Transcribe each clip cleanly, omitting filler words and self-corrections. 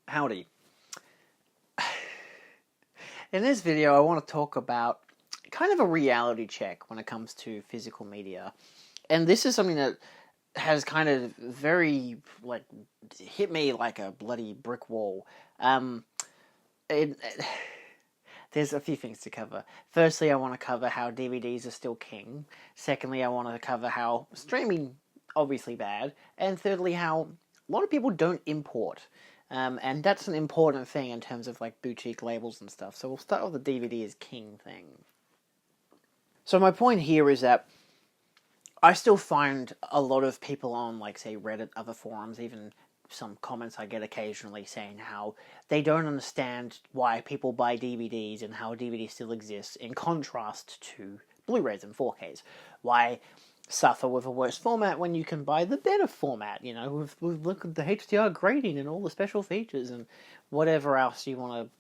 Howdy. In this video, I want to talk about kind of a reality check when it comes to physical media. And this is something that has kind of very, hit me like a bloody brick wall. There's a few things to cover. Firstly, I want to cover how DVDs are still king. Secondly, I want to cover how streaming, obviously bad. And thirdly, how a lot of people don't import. And that's an important thing in terms of like boutique labels and stuff. So we'll start with the DVD is king thing. So my point here is that I still find a lot of people on, like, say, Reddit, other forums, even some comments I get occasionally saying how they don't understand why people buy DVDs and how DVD still exists in contrast to Blu-rays and 4Ks. Why suffer with a worse format when you can buy the better format, you know, with look at the HDR grading and all the special features and whatever else you want to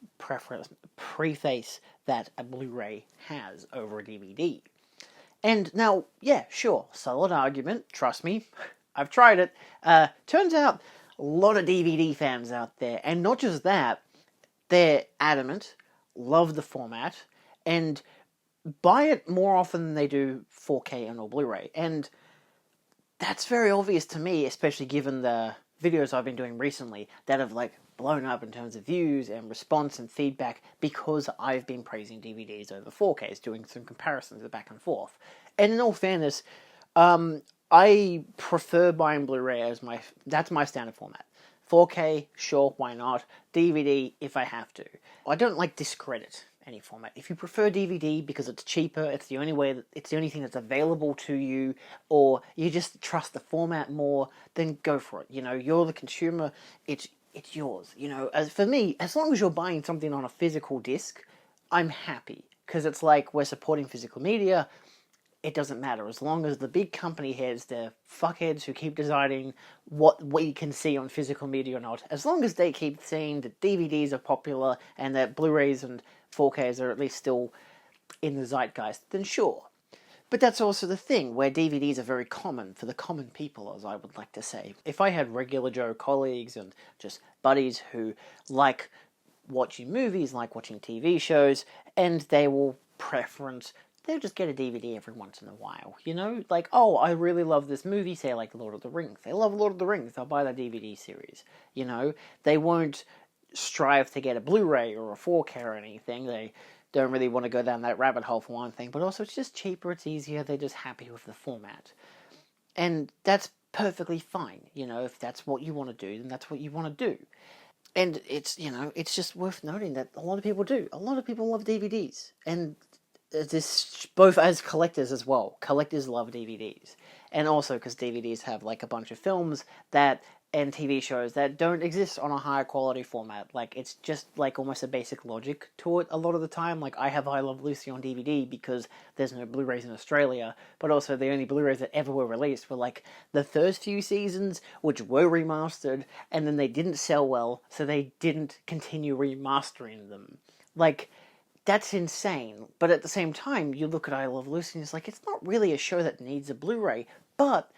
preface that a Blu-ray has over a DVD. And now, yeah, sure, solid argument, trust me, I've tried it. Turns out, a lot of DVD fans out there, and not just that, they're adamant, love the format, and buy it more often than they do 4K and or Blu-ray. And that's very obvious to me, especially given the videos I've been doing recently that have like blown up in terms of views and response and feedback because I've been praising DVDs over 4Ks, doing some comparisons back and forth. And in all fairness, I prefer buying Blu-ray as that's my standard format. 4K, sure, why not? DVD, if I have to. I don't like discredit any format. If you prefer DVD because it's cheaper, it's the only thing that's available to you, or you just trust the format more, then go for it. You know, you're the consumer, it's yours. You know, as for me, as long as you're buying something on a physical disc, I'm happy. Because it's like we're supporting physical media. It doesn't matter. As long as the big company heads, the fuckheads who keep deciding what we can see on physical media or not, as long as they keep saying that DVDs are popular and that Blu-rays and 4Ks are at least still in the zeitgeist, then sure. But that's also the thing, where DVDs are very common for the common people, as I would like to say. If I had regular Joe colleagues and just buddies who like watching movies, like watching TV shows, and they will preference, they'll just get a DVD every once in a while, you know? Like, oh, I really love this movie, say like Lord of the Rings. They love Lord of the Rings, they'll buy that DVD series, you know? They won't strive to get a Blu-ray or a 4K or anything. They don't really want to go down that rabbit hole for one thing, but also it's just cheaper, it's easier, they're just happy with the format. And that's perfectly fine, you know? If that's what you want to do, then that's what you want to do. And it's, you know, it's just worth noting that a lot of people do. A lot of people love DVDs, and this both as collectors as well. Collectors love DVDs, and also because DVDs have like a bunch of films that and TV shows that don't exist on a higher quality format. Like, it's just like almost a basic logic to it a lot of the time. Like, I have I Love Lucy on DVD because there's no Blu-rays in Australia, but also the only Blu-rays that ever were released were like the first few seasons, which were remastered, and then they didn't sell well, so they didn't continue remastering them. Like, that's insane. But at the same time, you look at I Love Lucy and it's like, it's not really a show that needs a Blu-ray, but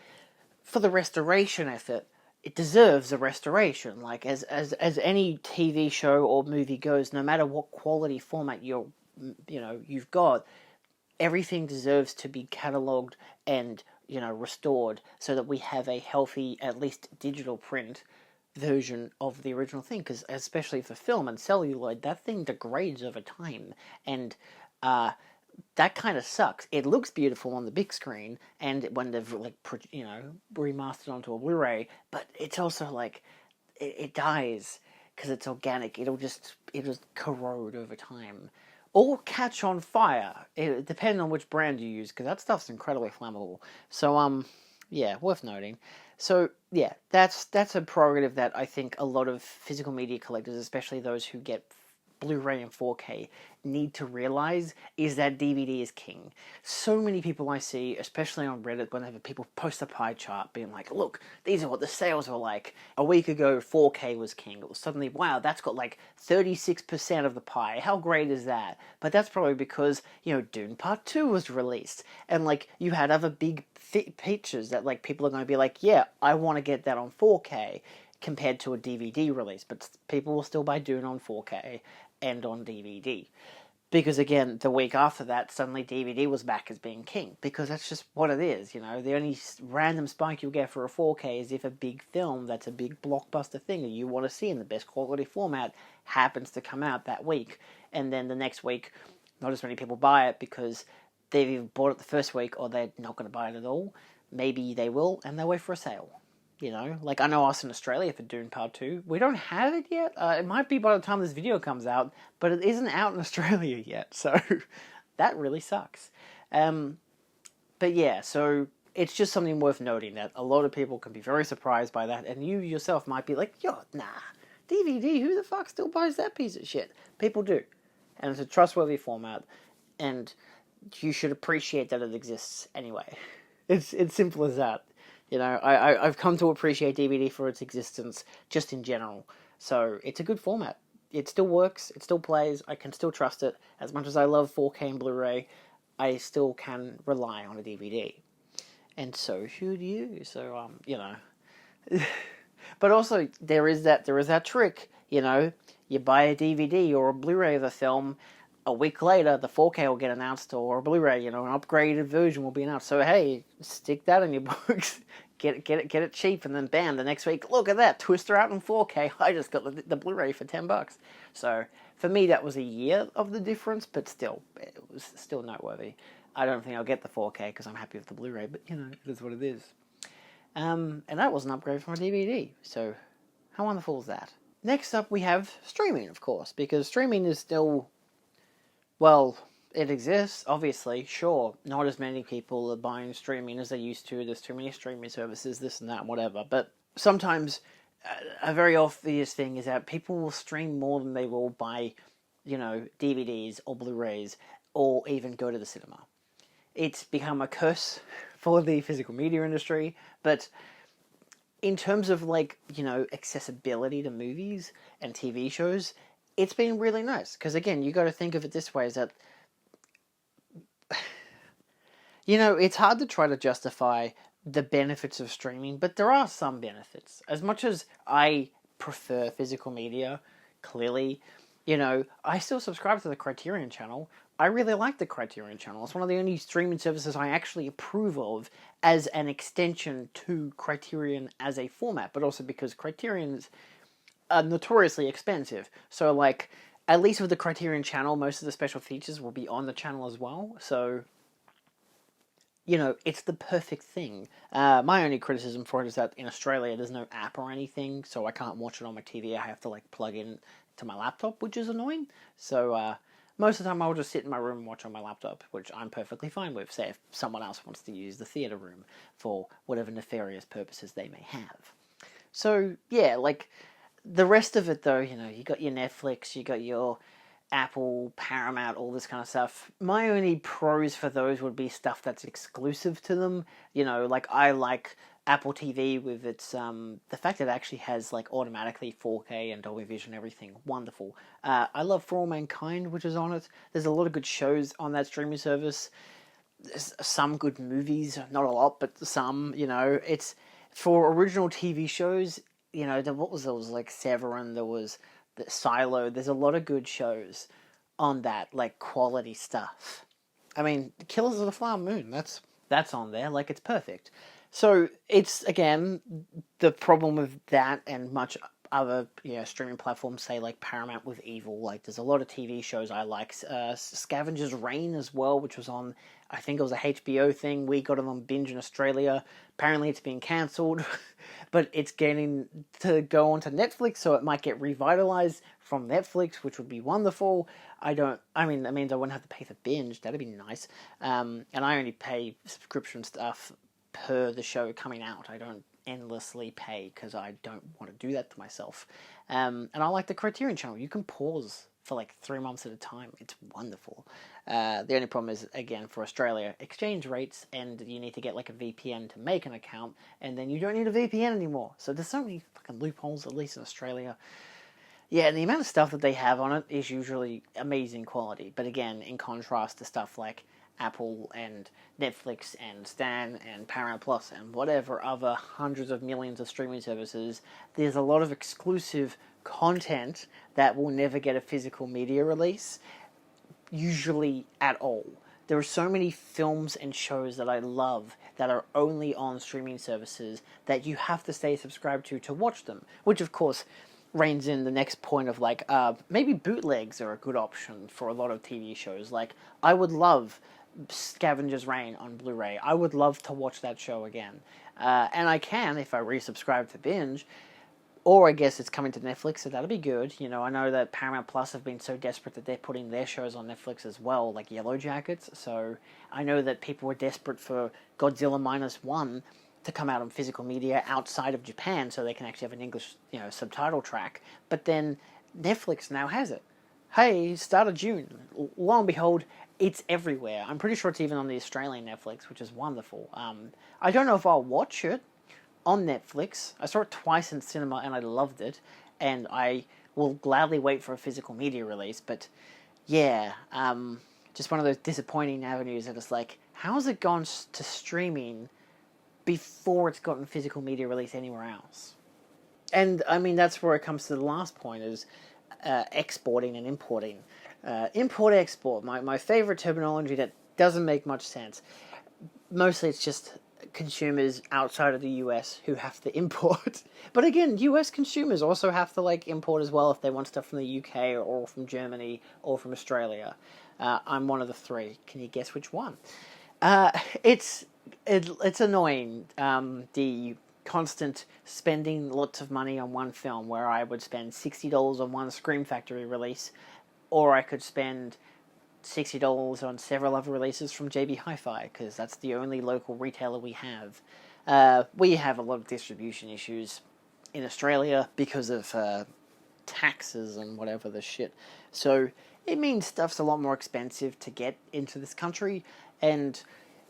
for the restoration effort, it deserves a restoration. Like, as any TV show or movie goes, no matter what quality format you've got, everything deserves to be catalogued and, you know, restored so that we have a healthy, at least digital print version of the original thing, because especially for film and celluloid, that thing degrades over time, and that kind of sucks. It looks beautiful on the big screen, and when they've remastered onto a Blu-ray, but it's also like it dies because it's organic. It'll just corrode over time, or catch on fire. It depending on which brand you use, because that stuff's incredibly flammable. So yeah, worth noting. So, yeah, that's a prerogative that I think a lot of physical media collectors, especially those who get Blu-ray and 4K, need to realize is that DVD is king. So many people I see, especially on Reddit, whenever people post a pie chart being like, look, these are what the sales were like. A week ago, 4K was king. It was suddenly, wow, that's got like 36% of the pie. How great is that? But that's probably because, you know, Dune Part 2 was released. And like, you had other big features that like people are going to be like, yeah, I want to get that on 4K. compared to a DVD release, but people will still buy Dune on 4K and on DVD. Because again, the week after that, suddenly DVD was back as being king. Because that's just what it is, you know. The only random spike you'll get for a 4K is if a big film that's a big blockbuster thing that you want to see in the best quality format happens to come out that week. And then the next week, not as many people buy it because they've either bought it the first week or they're not going to buy it at all. Maybe they will, and they'll wait for a sale. You know, like I know us in Australia for Dune Part 2, we don't have it yet. It might be by the time this video comes out, but it isn't out in Australia yet, so that really sucks. But yeah, so it's just something worth noting that a lot of people can be very surprised by that, and you yourself might be like, yo, nah, DVD, who the fuck still buys that piece of shit? People do, and it's a trustworthy format, and you should appreciate that it exists anyway. It's simple as that. You know, I've come to appreciate DVD for its existence, just in general. So, it's a good format. It still works, it still plays, I can still trust it. As much as I love 4K and Blu-ray, I still can rely on a DVD. And so should you. So, you know. But also, there is that trick, you know. You buy a DVD or a Blu-ray of a film, a week later, the 4K will get announced, or a Blu-ray, you know, an upgraded version will be announced. So, hey, stick that in your books. Get it cheap, and then bam, the next week, look at that, Twister out in 4K. I just got the Blu-ray for $10. So, for me, that was a year of the difference, but still, it was still noteworthy. I don't think I'll get the 4K because I'm happy with the Blu-ray, but, you know, it is what it is. And that was an upgrade from a DVD, so how wonderful is that? Next up, we have streaming, of course, because streaming is still... Well, it exists, obviously, sure. Not as many people are buying streaming as they used to. There's too many streaming services, this and that, whatever. But sometimes a very obvious thing is that people will stream more than they will buy, you know, DVDs or Blu-rays or even go to the cinema. It's become a curse for the physical media industry, but in terms of, like, you know, accessibility to movies and TV shows, it's been really nice. Because, again, you got to think of it this way, is that, you know, it's hard to try to justify the benefits of streaming, but there are some benefits. As much as I prefer physical media, clearly, you know, I still subscribe to the Criterion channel. I really like the Criterion channel. It's one of the only streaming services I actually approve of as an extension to Criterion as a format, but also because Criterion's notoriously expensive. So, like, at least with the Criterion channel, most of the special features will be on the channel as well. So, you know, it's the perfect thing. My only criticism for it is that in Australia there's no app or anything, so I can't watch it on my TV. I have to, like, plug in to my laptop, which is annoying. So, most of the time I'll just sit in my room and watch on my laptop, which I'm perfectly fine with, say if someone else wants to use the theatre room for whatever nefarious purposes they may have. So, yeah, like, the rest of it, though, you know, you got your Netflix, you got your Apple, Paramount, all this kind of stuff. My only pros for those would be stuff that's exclusive to them. You know, like, I like Apple TV with its, the fact that it actually has, like, automatically 4K and Dolby Vision, everything. Wonderful. I love For All Mankind, which is on it. There's a lot of good shows on that streaming service. There's some good movies, not a lot, but some, you know. It's, for original TV shows, you know, there was like Severin, there was the Silo, there's a lot of good shows on that, like, quality stuff. I mean, Killers of the Flower Moon, that's on there, like, it's perfect. So, it's, again, the problem with that and much other, you know, streaming platforms, say, like, Paramount with Evil, like, there's a lot of TV shows I like. Scavenger's Reign as well, which was on, I think it was a HBO thing. We got it on Binge in Australia. Apparently it's been cancelled, but it's getting to go onto Netflix, so it might get revitalized from Netflix, which would be wonderful. I mean, that means I wouldn't have to pay for Binge. That'd be nice. And I only pay subscription stuff per the show coming out. I don't endlessly pay because I don't want to do that to myself. And I like the Criterion channel. You can pause for like 3 months at a time. It's wonderful. The only problem is, again, for Australia, exchange rates, and you need to get like a VPN to make an account, and then you don't need a VPN anymore. So there's so many fucking loopholes, at least in Australia. Yeah, and the amount of stuff that they have on it is usually amazing quality. But again, in contrast to stuff like Apple and Netflix and Stan and Paramount Plus and whatever other hundreds of millions of streaming services, there's a lot of exclusive content that will never get a physical media release, usually at all. There are so many films and shows that I love that are only on streaming services that you have to stay subscribed to watch them, which of course reins in the next point of like, maybe bootlegs are a good option for a lot of TV shows. Like, I would love Scavenger's Reign on Blu-ray. I would love to watch that show again. And I can if I resubscribe to Binge. Or I guess it's coming to Netflix, so that'll be good. You know, I know that Paramount Plus have been so desperate that they're putting their shows on Netflix as well, like Yellow Jackets. So I know that people were desperate for Godzilla Minus One to come out on physical media outside of Japan, so they can actually have an English, subtitle track. But then Netflix now has it. Hey, start of June. Lo and behold, it's everywhere. I'm pretty sure it's even on the Australian Netflix, which is wonderful. I don't know if I'll watch it on Netflix. I saw it twice in cinema and I loved it, and I will gladly wait for a physical media release. But yeah, just one of those disappointing avenues that it's like, how has it gone to streaming before it's gotten physical media release anywhere else? And I mean, that's where it comes to the last point, is exporting and importing. Import-export, my favorite terminology that doesn't make much sense. Mostly it's just consumers outside of the US who have to import. But again, US consumers also have to import as well if they want stuff from the UK or from Germany or from Australia. I'm one of the three. Can you guess which one? It's annoying, the constant spending lots of money on one film, where I would spend $60 on one Scream Factory release, or I could spend $60 on several other releases from JB Hi-Fi, because that's the only local retailer we have. We have a lot of distribution issues in Australia because of taxes and whatever the shit. So it means stuff's a lot more expensive to get into this country, and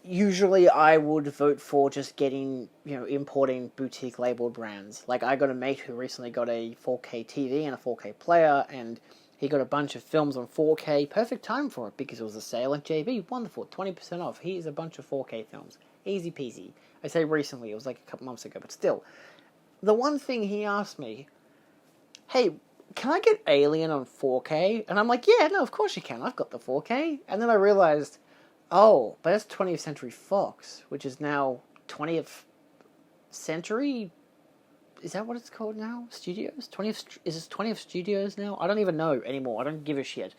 usually I would vote for just getting, importing boutique labeled brands. Like, I got a mate who recently got a 4K TV and a 4K player, and he got a bunch of films on 4K. Perfect time for it because it was a sale at JB. Wonderful, 20% off. Here's a bunch of 4K films. Easy peasy. I say recently, it was like a couple months ago, but still. The one thing he asked me, hey, can I get Alien on 4K? And I'm like, yeah, no, of course you can. I've got the 4K. And then I realized, oh, but that's 20th Century Fox, which is now 20th Century. Is that what it's called now? Studios? Is it 20th Studios now? I don't even know anymore. I don't give a shit.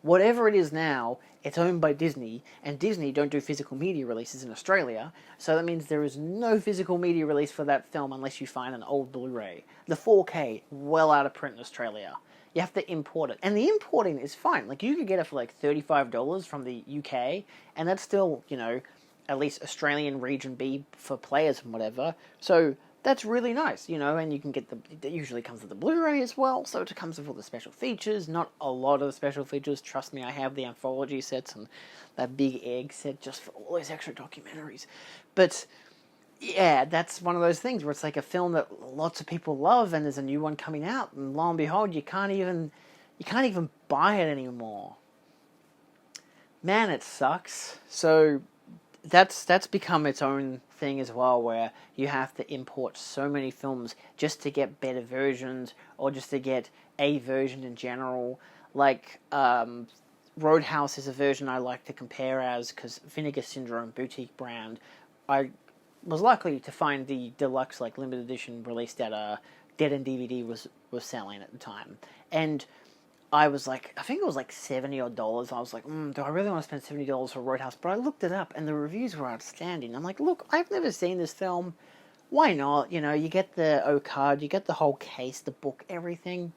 Whatever it is now, it's owned by Disney, and Disney don't do physical media releases in Australia, so that means there is no physical media release for that film unless you find an old Blu-ray. The 4K, well out of print in Australia. You have to import it. And the importing is fine. Like, you could get it for $35 from the UK, and that's still, at least Australian Region B for players and whatever. So that's really nice, and you can get it usually comes with the Blu-ray as well, so it comes with all the special features. Not a lot of the special features, trust me, I have the anthology sets and that big egg set just for all those extra documentaries. But yeah, that's one of those things where it's like a film that lots of people love, and there's a new one coming out, and lo and behold, you can't even buy it anymore. Man, it sucks. So that's become its own thing as well, where you have to import so many films just to get better versions, or just to get a version in general. Like, Roadhouse is a version I like to compare as, because Vinegar Syndrome boutique brand, I was lucky to find the deluxe limited edition released at Dead End DVD was selling at the time, and I was like, I think it was $70 odd. I was like, do I really want to spend $70 for Roadhouse? But I looked it up, and the reviews were outstanding. I'm like, look, I've never seen this film. Why not? You get the O-card, you get the whole case, the book, everything.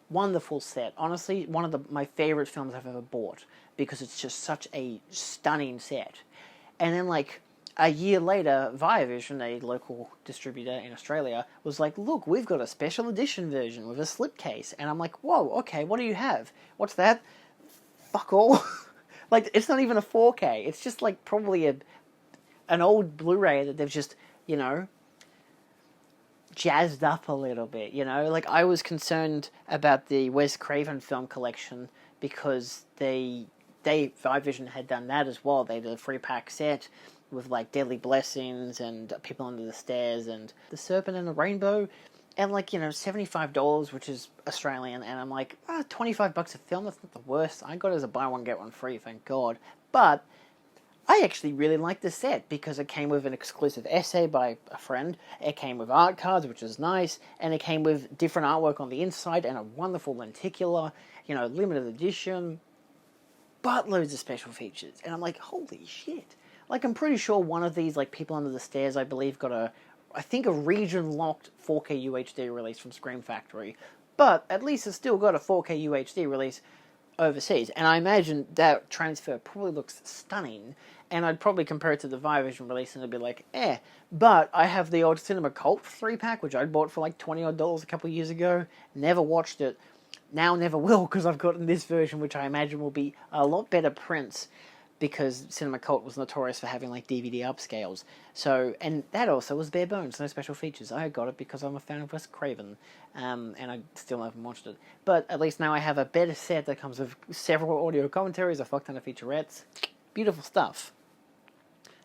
Wonderful set. Honestly, one of my favorite films I've ever bought, because it's just such a stunning set. And then, a year later, Viavision, a local distributor in Australia, was like, look, we've got a special edition version with a slipcase. And I'm like, whoa, okay, what do you have? What's that? Fuck all. It's not even a 4K. It's just, probably an old Blu-ray that they've just, jazzed up a little bit, I was concerned about the Wes Craven film collection because they Vivision had done that as well. They did a 3-pack set with like Deadly Blessings and People Under the Stairs and The Serpent and the Rainbow, and like, you know, $75, which is Australian, and I'm like, $25 a film, that's not the worst. I got it as a buy one get one free, thank God. But I actually really liked the set because it came with an exclusive essay by a friend, it came with art cards, which is nice, and it came with different artwork on the inside and a wonderful lenticular, you know, limited edition, buttloads of special features. And I'm like, holy shit. Like, I'm pretty sure one of these, like, People Under the Stairs, I believe, got I think a region-locked 4K UHD release from Scream Factory, but at least it's still got a 4K UHD release overseas, and I imagine that transfer probably looks stunning, and I'd probably compare it to the Vivision release and it'd be like, but I have the old Cinema Cult 3-pack, which I bought for like $20 a couple of years ago, never watched it, now never will, because I've gotten this version, which I imagine will be a lot better prints, because Cinema Cult was notorious for having like DVD upscales. So, and that also was bare bones, no special features. I got it because I'm a fan of Wes Craven, and I still haven't watched it. But at least now I have a better set that comes with several audio commentaries, a fuck ton of featurettes, beautiful stuff.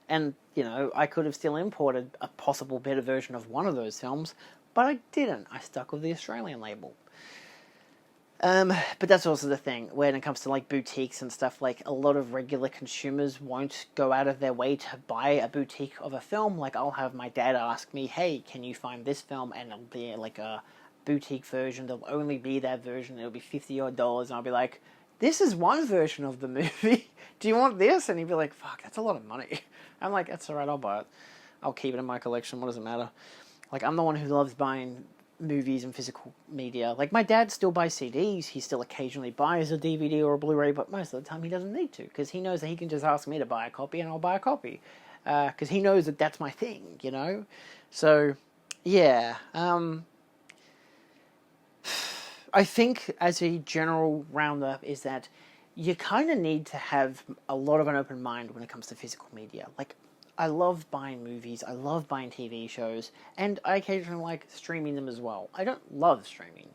And, you know, I could have still imported a possible better version of one of those films, but I didn't. I stuck with the Australian label. But that's also the thing, when it comes to like boutiques and stuff, like a lot of regular consumers won't go out of their way to buy a boutique of a film. Like, I'll have my dad ask me, hey, can you find this film? And it'll be like a boutique version, there'll only be that version, it'll be $50 odd, and I'll be like, this is one version of the movie, do you want this? And he'd be like, fuck, that's a lot of money. I'm like, that's alright, I'll buy it. I'll keep it in my collection, what does it matter? Like, I'm the one who loves buying movies and physical media. Like, my dad still buys CDs, he still occasionally buys a DVD or a Blu-ray, but most of the time he doesn't need to, because he knows that he can just ask me to buy a copy and I'll buy a copy. Because he knows that that's my thing, you know? So, yeah. I think, as a general roundup, is that you kind of need to have a lot of an open mind when it comes to physical media. Like, I love buying movies, I love buying TV shows, and I occasionally like streaming them as well. I don't love streaming.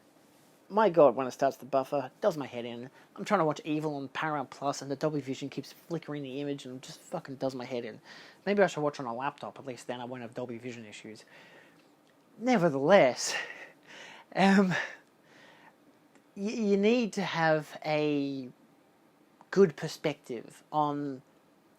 My god, when it starts to buffer, it does my head in. I'm trying to watch Evil on Paramount Plus, and the Dolby Vision keeps flickering the image, and it just fucking does my head in. Maybe I should watch on a laptop, at least then I won't have Dolby Vision issues. Nevertheless, you need to have a good perspective on,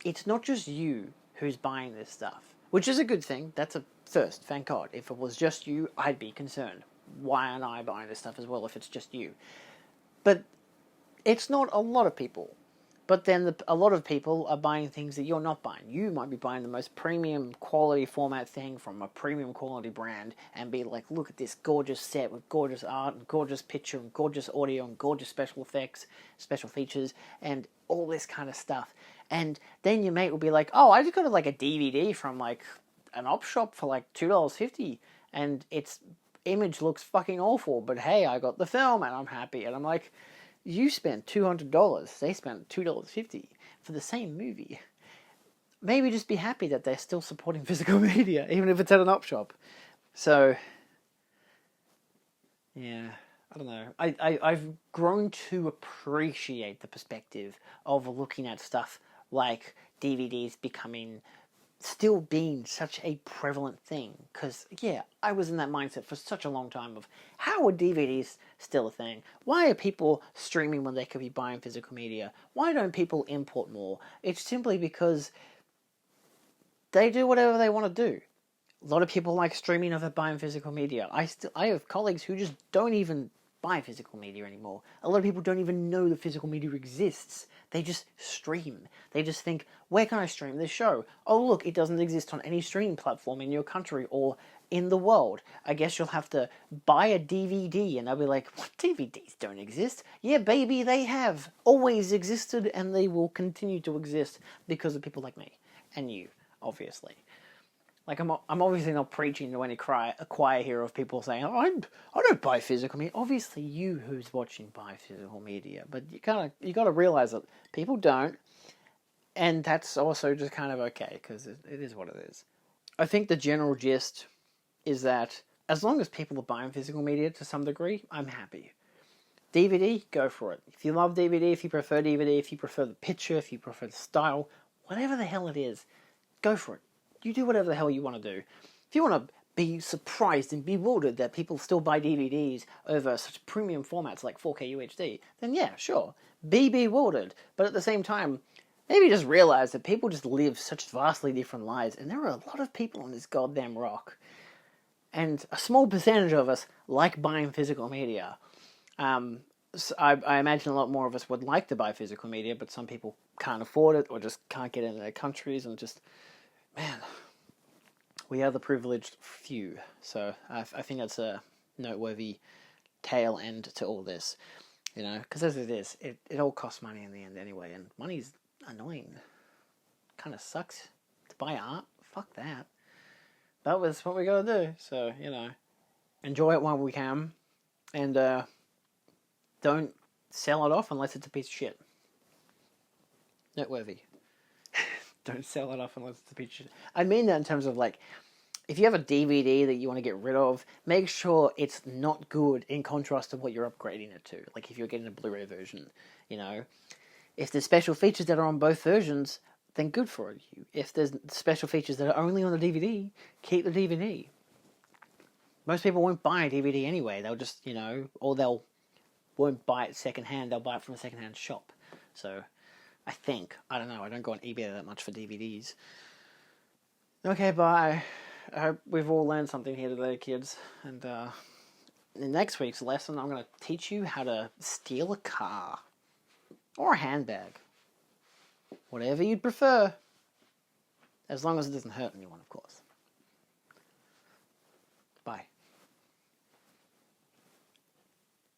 it's not just you who's buying this stuff, which is a good thing. That's a first, thank God. If it was just you, I'd be concerned. Why aren't I buying this stuff as well if it's just you? But it's not a lot of people. But then a lot of people are buying things that you're not buying. You might be buying the most premium quality format thing from a premium quality brand and be like, look at this gorgeous set with gorgeous art and gorgeous picture and gorgeous audio and gorgeous special effects, special features, and all this kind of stuff. And then your mate will be like, oh, I just got like a DVD from like an op shop for like $2.50 and its image looks fucking awful, but hey, I got the film and I'm happy. And I'm like, you spent $200, they spent $2.50 for the same movie. Maybe just be happy that they're still supporting physical media, even if it's at an op shop. So, yeah, I don't know. I've grown to appreciate the perspective of looking at stuff like DVDs still being such a prevalent thing. Because, yeah, I was in that mindset for such a long time of, how are DVDs still a thing? Why are people streaming when they could be buying physical media? Why don't people import more? It's simply because they do whatever they want to do. A lot of people like streaming over buying physical media. I have colleagues who just don't even buy physical media anymore. A lot of people don't even know that physical media exists. They just stream. They just think, where can I stream this show? Oh look, it doesn't exist on any streaming platform in your country or in the world. I guess you'll have to buy a DVD. And they'll be like, what, DVDs don't exist? Yeah baby, they have always existed and they will continue to exist because of people like me. And you, obviously. Like, I'm obviously not preaching to any choir here of people saying, oh, I don't buy physical media. Obviously, you who's watching buy physical media, but you got to realize that people don't, and that's also just kind of okay, because it is what it is. I think the general gist is that as long as people are buying physical media to some degree, I'm happy. DVD, go for it. If you love DVD, if you prefer DVD, if you prefer the picture, if you prefer the style, whatever the hell it is, go for it. You do whatever the hell you want to do. If you want to be surprised and bewildered that people still buy DVDs over such premium formats like 4K UHD, then yeah, sure, be bewildered. But at the same time, maybe just realize that people just live such vastly different lives, and there are a lot of people on this goddamn rock. And a small percentage of us like buying physical media. So I imagine a lot more of us would like to buy physical media, but some people can't afford it or just can't get into their countries, and just, man, we are the privileged few. So I think that's a noteworthy tail end to all this, you know, because as it is, it all costs money in the end anyway, and money's annoying. Kind of sucks to buy art. Fuck that. That was what we gotta do. So, you know, enjoy it while we can, and don't sell it off unless it's a piece of shit. Noteworthy. Don't sell it off unless it's a piece of shit. I mean that in terms of, like, if you have a DVD that you want to get rid of, make sure it's not good in contrast to what you're upgrading it to. Like, if you're getting a Blu-ray version, you know. If there's special features that are on both versions, then good for you. If there's special features that are only on the DVD, keep the DVD. Most people won't buy a DVD anyway. They'll just, you know, or they'll won't buy it secondhand. They'll buy it from a secondhand shop. So, I think. I don't know. I don't go on eBay that much for DVDs. Okay, bye. I hope we've all learned something here today, kids. And in next week's lesson, I'm going to teach you how to steal a car. Or a handbag. Whatever you'd prefer. As long as it doesn't hurt anyone, of course.